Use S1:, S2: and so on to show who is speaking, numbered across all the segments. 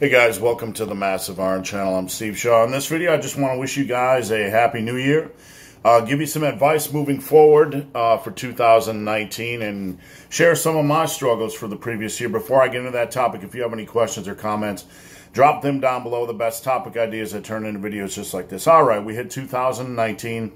S1: Hey guys, welcome to the Massive Iron Channel. I'm Steve Shaw. In this video, I just want to wish you guys a happy new year. Give you some advice moving forward for 2019 and share some of my struggles for the previous year. Before I get into that topic, if you have any questions or comments, drop them down below. The best topic ideas I turn into videos just like this. All right, we hit 2019.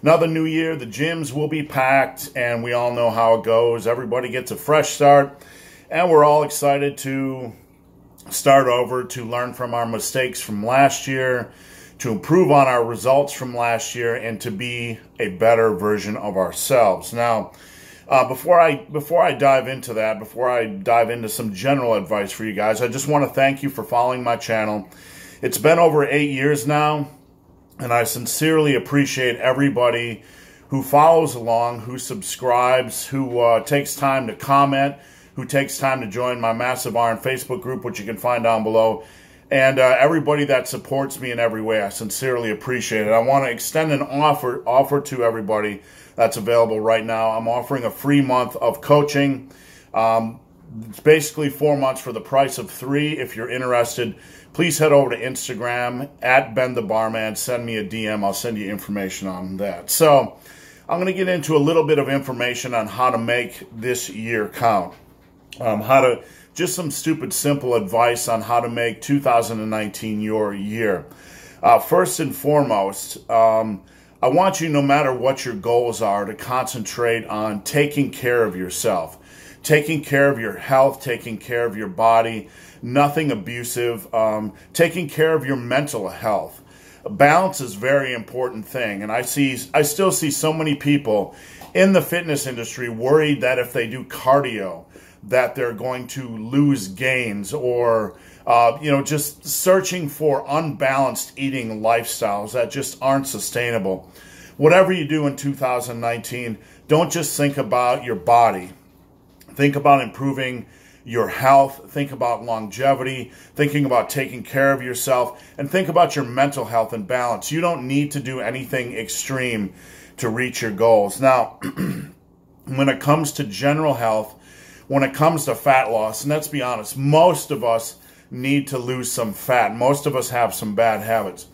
S1: Another new year. The gyms will be packed, and we all know how it goes. Everybody gets a fresh start, and we're all excited to start over, to learn from our mistakes from last year, to improve on our results from last year, and to be a better version of ourselves. Now, before I dive into that, before I dive into some general advice for you guys, I just want to thank you for following my channel. It's been over 8 years now, and I sincerely appreciate everybody who follows along, who subscribes, who takes time to comment, who takes time to join my Massive Iron Facebook group, which you can find down below, and everybody that supports me in every way. I sincerely appreciate it. I want to extend an offer to everybody that's available right now. I'm offering a free month of coaching. It's basically 4 months for the price of 3. If you're interested, please head over to Instagram at BenTheBarman. Send me a DM. I'll send you information on that. So I'm going to get into a little bit of information on how to make this year count. Just some stupid, simple advice on how to make 2019 your year. First and foremost, I want you, no matter what your goals are, to concentrate on taking care of yourself, taking care of your health, taking care of your body, nothing abusive, taking care of your mental health. Balance is a very important thing, and I still see so many people in the fitness industry worried that if they do cardio, that they're going to lose gains, or just searching for unbalanced eating lifestyles that just aren't sustainable. Whatever you do in 2019, don't just think about your body. Think about improving your health, think about longevity, thinking about taking care of yourself, and think about your mental health and balance. You don't need to do anything extreme to reach your goals. Now, when it comes to general health, when it comes to fat loss, and let's be honest, most of us need to lose some fat. Most of us have some bad habits.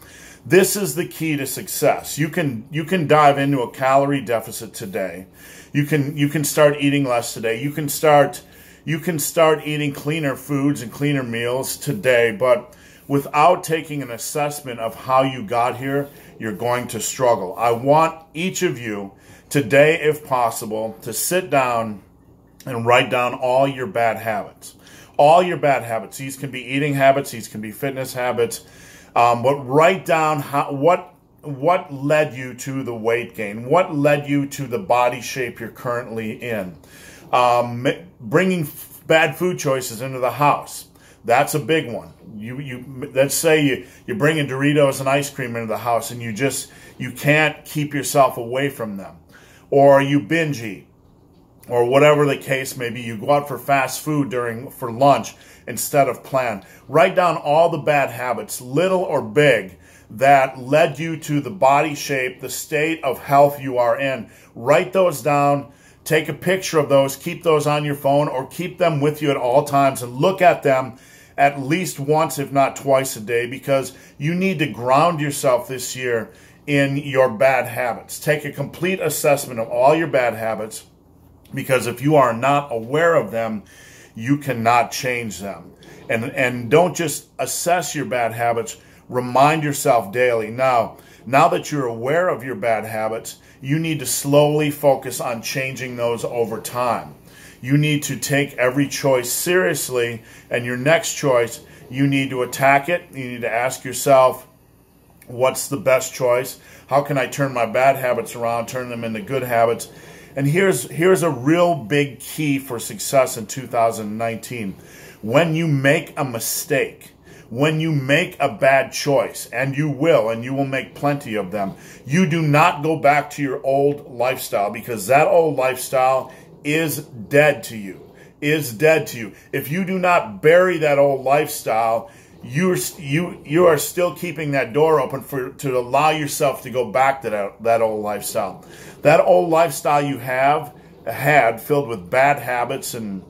S1: This is the key to success. You can dive into a calorie deficit today. You can start eating less today. You can start eating cleaner foods and cleaner meals today, but without taking an assessment of how you got here, you're going to struggle. I want each of you today, if possible, to sit down and write down all your bad habits. All your bad habits. These can be eating habits. These can be fitness habits. But write down what led you to the weight gain. What led you to the body shape you're currently in. Bringing bad food choices into the house. That's a big one. Let's say you're bringing Doritos and ice cream into the house, and you can't keep yourself away from them. Or you binge eat. Or whatever the case may be, you go out for fast food for lunch instead of planned. Write down all the bad habits, little or big, that led you to the body shape, the state of health you are in. Write those down, take a picture of those, keep those on your phone, or keep them with you at all times, and look at them at least once, if not twice a day, because you need to ground yourself this year in your bad habits. Take a complete assessment of all your bad habits, because if you are not aware of them, you cannot change them. And don't just assess your bad habits, remind yourself daily. Now that you're aware of your bad habits, you need to slowly focus on changing those over time. You need to take every choice seriously, and your next choice, you need to attack it. You need to ask yourself, what's the best choice? How can I turn my bad habits around, turn them into good habits? And here's a real big key for success in 2019. When you make a mistake, when you make a bad choice, and you will make plenty of them, you do not go back to your old lifestyle, because that old lifestyle is dead to you, If you do not bury that old lifestyle, you are still keeping that door open to allow yourself to go back to that old lifestyle. That old lifestyle you had filled with bad habits and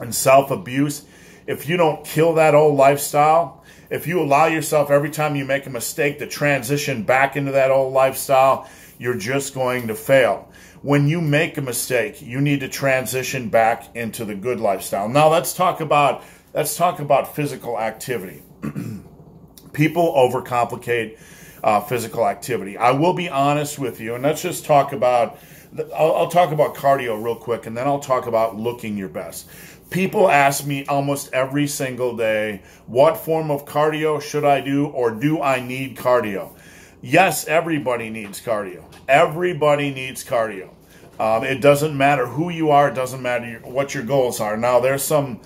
S1: self-abuse if you don't kill that old lifestyle, if you allow yourself every time you make a mistake to transition back into that old lifestyle, you're just going to fail. When you make a mistake, you need to transition back into the good lifestyle. Now let's talk about physical activity. People overcomplicate physical activity. I will be honest with you, and let's just talk about, I'll talk about cardio real quick, and then I'll talk about looking your best. People ask me almost every single day, what form of cardio should I do, or do I need cardio? Yes, everybody needs cardio. Everybody needs cardio. It doesn't matter who you are. It doesn't matter what your goals are. Now, there's some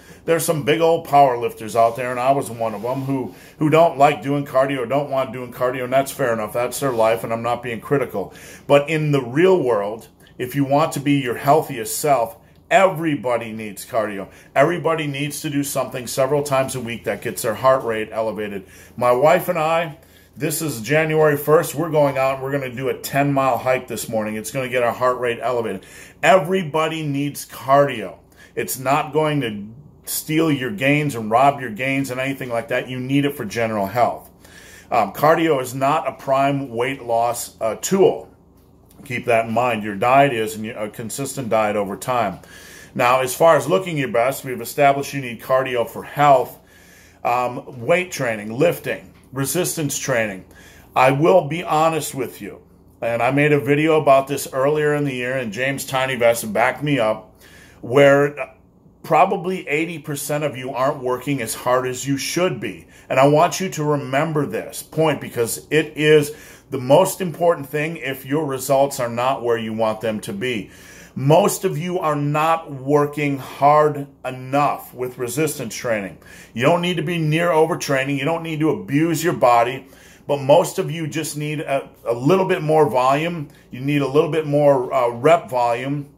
S1: big old power lifters out there, and I was one of them, who don't like doing cardio, don't want doing cardio, and that's fair enough. That's their life, and I'm not being critical. But in the real world, if you want to be your healthiest self, everybody needs cardio. Everybody needs to do something several times a week that gets their heart rate elevated. My wife and I, this is January 1st. We're going out and we're going to do a 10-mile hike this morning. It's going to get our heart rate elevated. Everybody needs cardio. It's not going to steal your gains and rob your gains and anything like that. You need it for general health. Cardio is not a prime weight loss tool. Keep that in mind. Your diet is, and a consistent diet over time. Now, as far as looking your best, we've established you need cardio for health, weight training, lifting, resistance training. I will be honest with you, and I made a video about this earlier in the year, and James TinyVest backed me up, where probably 80% of you aren't working as hard as you should be. And I want you to remember this point, because it is the most important thing if your results are not where you want them to be. Most of you are not working hard enough with resistance training. You don't need to be near overtraining. You don't need to abuse your body. But most of you just need a little bit more volume. You need a little bit more rep volume.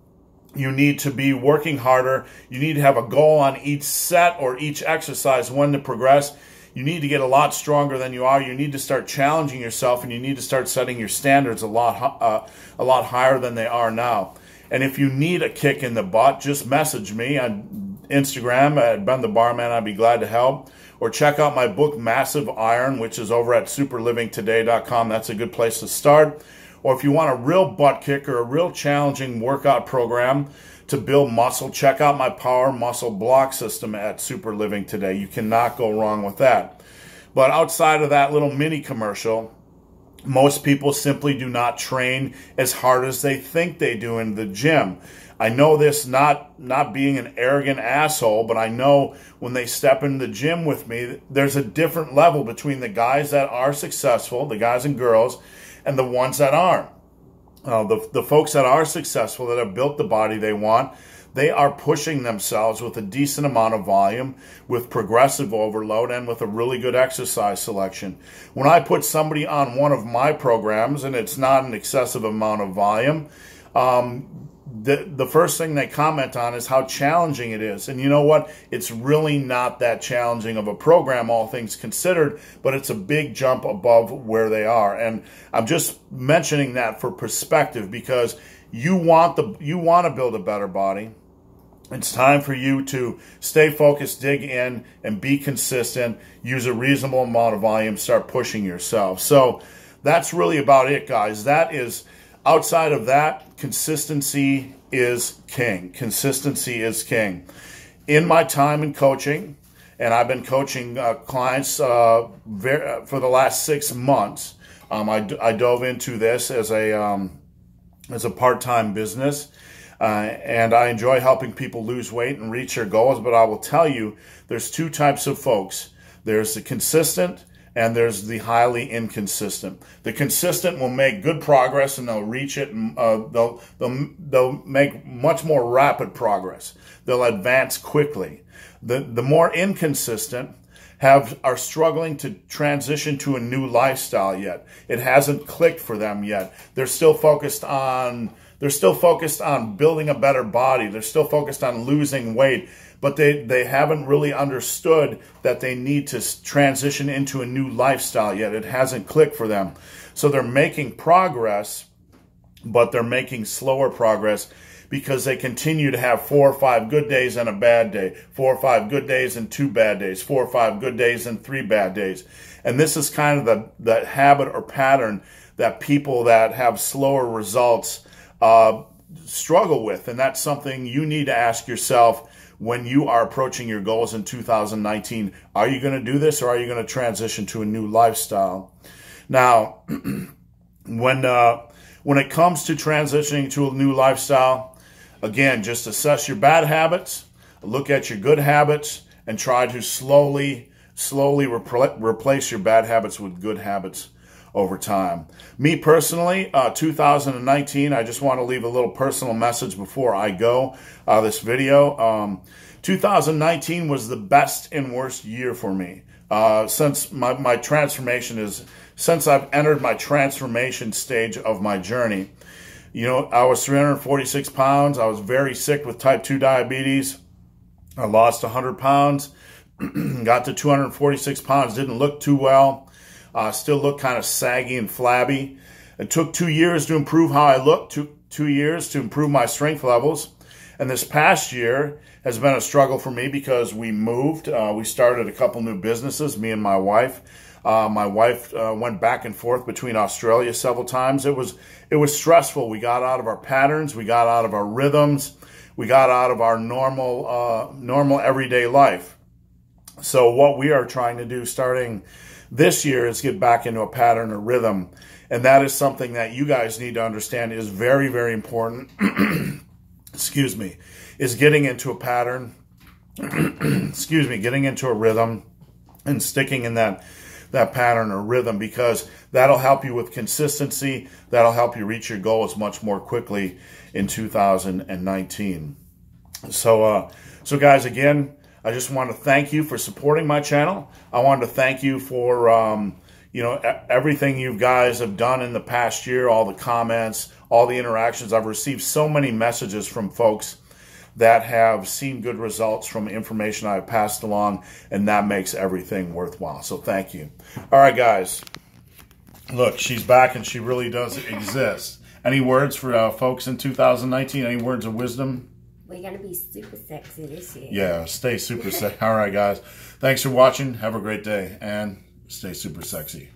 S1: You need to be working harder. You need to have a goal on each set or each exercise when to progress. You need to get a lot stronger than you are. You need to start challenging yourself, and you need to start setting your standards a lot higher than they are now. And if you need a kick in the butt, just message me on Instagram at Ben the Barman. I'd be glad to help. Or check out my book, Massive Iron, which is over at superlivingtoday.com. That's a good place to start. Or if you want a real butt kick or a real challenging workout program to build muscle, check out my Power Muscle Block System at Super Living Today. You cannot go wrong with that. But outside of that little mini commercial, most people simply do not train as hard as they think they do in the gym. I know this not being an arrogant asshole, but I know when they step in the gym with me, there's a different level between the guys that are successful, the guys and girls, and the ones that aren't. The folks that are successful, that have built the body they want, they are pushing themselves with a decent amount of volume, with progressive overload, and with a really good exercise selection. When I put somebody on one of my programs, and it's not an excessive amount of volume, the first thing they comment on is how challenging it is. And you know what? It's really not that challenging of a program, all things considered, but it's a big jump above where they are. And I'm just mentioning that for perspective, because you want to build a better body. It's time for you to stay focused, dig in, and be consistent. Use a reasonable amount of volume. Start pushing yourself. So that's really about it, guys. That is, outside of that, consistency is king. Consistency is king. In my time in coaching, and I've been coaching clients for the last 6 months, I dove into this as a part-time business. And I enjoy helping people lose weight and reach their goals. But I will tell you, there's two types of folks. There's the consistent, and there's the highly inconsistent. The consistent will make good progress, and they'll reach it. And, they'll make much more rapid progress. They'll advance quickly. The more inconsistent are struggling to transition to a new lifestyle yet. It hasn't clicked for them yet. They're still focused on building a better body. They're still focused on losing weight, but they haven't really understood that they need to transition into a new lifestyle yet. It hasn't clicked for them. So they're making progress, but they're making slower progress because they continue to have 4 or 5 good days and a bad day, 4 or 5 good days and 2 bad days, 4 or 5 good days and 3 bad days. And this is kind of the habit or pattern that people that have slower results struggle with. And that's something you need to ask yourself when you are approaching your goals in 2019. Are you going to do this, or are you going to transition to a new lifestyle? Now, when it comes to transitioning to a new lifestyle, again, just assess your bad habits, look at your good habits, and try to slowly replace your bad habits with good habits over time. Me personally, 2019, I just want to leave a little personal message before I go this video. 2019 was the best and worst year for me. Since my transformation is, since I've entered my transformation stage of my journey. You know, I was 346 pounds. I was very sick with type 2 diabetes. I lost 100 pounds, got to 246 pounds, didn't look too well. Still looked kind of saggy and flabby. It took 2 years to improve how I looked, took 2 years to improve my strength levels. And this past year has been a struggle for me because we moved. We started a couple new businesses, me and my wife. My wife went back and forth between Australia several times. It was stressful. We got out of our patterns. We got out of our rhythms. We got out of our normal everyday life. So what we are trying to do starting this year is get back into a pattern or rhythm. And that is something that you guys need to understand is very, very important. Excuse me, is getting into a pattern, excuse me, getting into a rhythm and sticking in that pattern or rhythm, because that'll help you with consistency. That'll help you reach your goals much more quickly in 2019. So guys, again, I just want to thank you for supporting my channel. I wanted to thank you for, you know, everything you guys have done in the past year, all the comments, all the interactions. I've received so many messages from folks that have seen good results from information I've passed along, and that makes everything worthwhile. So thank you. All right, guys. Look, she's back, and she really does exist. Any words for folks in 2019? Any words of wisdom?
S2: We're going to be super sexy this year.
S1: Yeah, stay super sexy. All right, guys. Thanks for watching. Have a great day, and stay super sexy.